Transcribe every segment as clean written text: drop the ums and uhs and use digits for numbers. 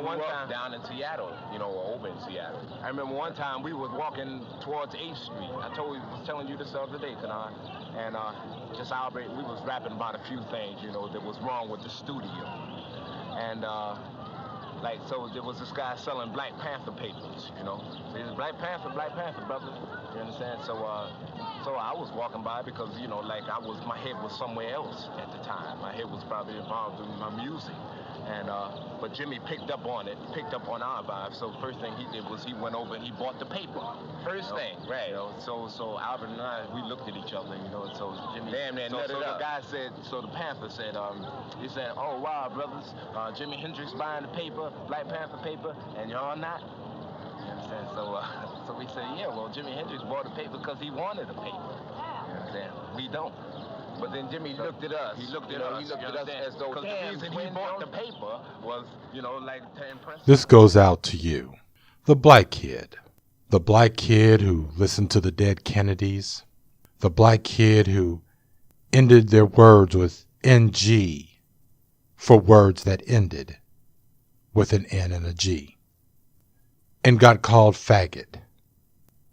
one time down in Seattle, over in Seattle. I remember one time we was walking towards 8th Street. I was telling you this the other day, and just Albert, we was rapping about a few things, that was wrong with the studio. And so there was this guy selling Black Panther papers, So he's Black Panther, brother. You understand? So I was walking by because, my head was somewhere else at the time. My head was probably involved in my music. And but Jimmy picked up on our vibe. So first thing he did was he went over and he bought the paper. First thing, right? So Albert and I, we looked at each other, So Jimmy, so the guy said, so the Panther said, he said, "Oh wow, brothers, Jimi Hendrix buying the paper, Black Panther paper, and y'all not." You understand? So we said, yeah, well, Jimi Hendrix bought the paper because he wanted a paper. You understand? We don't. But then Jimmy looked at us. He looked at us as though the reason he bought the paper was, to impress. This goes out to you, the black kid. The black kid who listened to the dead Kennedys. The black kid who ended their words with NG for words that ended with an N and a G. And got called faggot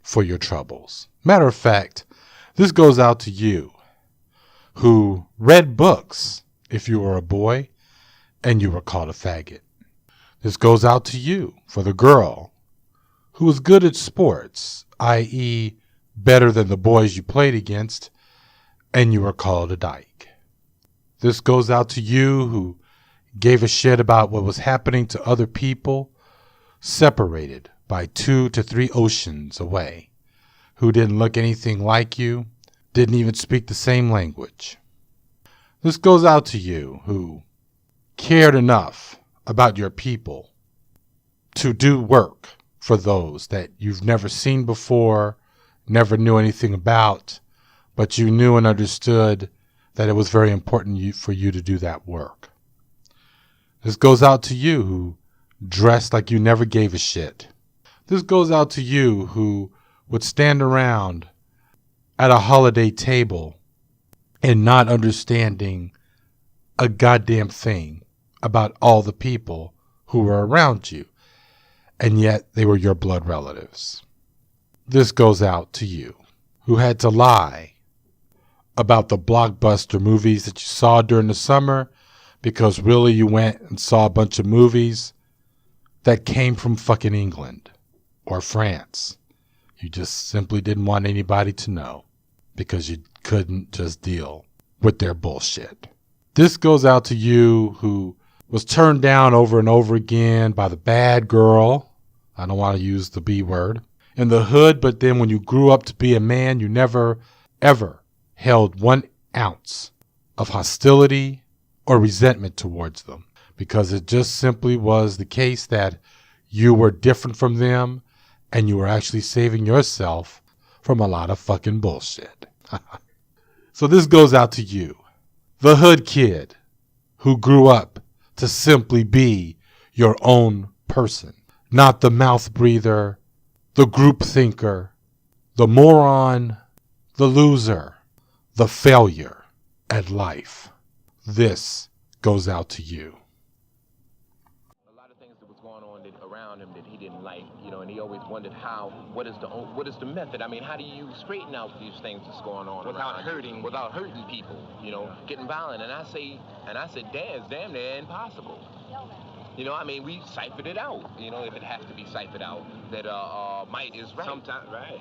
for your troubles. Matter of fact, this goes out to you who read books if you were a boy and you were called a faggot. This goes out to you for the girl who was good at sports, i.e. better than the boys you played against, and you were called a dyke. This goes out to you who gave a shit about what was happening to other people separated by 2 to 3 oceans away, who didn't look anything like you, didn't even speak the same language. This goes out to you who cared enough about your people to do work for those that you've never seen before, never knew anything about, but you knew and understood that it was very important for you to do that work. This goes out to you who dressed like you never gave a shit. This goes out to you who would stand around at a holiday table and not understanding a goddamn thing about all the people who were around you, and yet they were your blood relatives. This goes out to you who had to lie about the blockbuster movies that you saw during the summer because really you went and saw a bunch of movies that came from fucking England or France. You just simply didn't want anybody to know because you couldn't just deal with their bullshit. This goes out to you who was turned down over and over again by the bad girl. I don't want to use the B word. In the hood, but then when you grew up to be a man, you never, ever held 1 ounce of hostility or resentment towards them because it just simply was the case that you were different from them and you were actually saving yourself from a lot of fucking bullshit. So this goes out to you, the hood kid who grew up to simply be your own person, not the mouth breather, the group thinker, the moron, the loser, the failure at life. This goes out to you. A lot of things that was going on around him that he didn't like, and he always wondered what is the method? I mean, how do you straighten out these things that's going on without hurting people, getting violent? And I said, damn near impossible. We ciphered it out, if it has to be ciphered out, that might is right. Sometimes, right.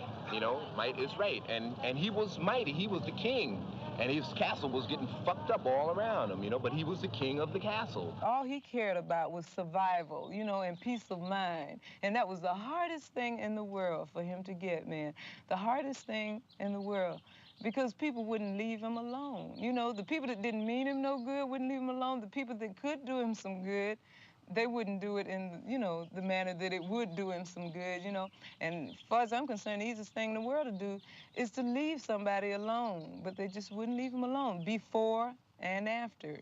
Might is right. And he was mighty. He was the king. And his castle was getting fucked up all around him, but he was the king of the castle. All he cared about was survival, and peace of mind. And that was the hardest thing in the world for him to get, man. The hardest thing in the world. Because people wouldn't leave him alone. The people that didn't mean him no good wouldn't leave him alone. The people that could do him some good, they wouldn't do it in, the manner that it would do him some good, And as far as I'm concerned, the easiest thing in the world to do is to leave somebody alone. But they just wouldn't leave him alone before and after.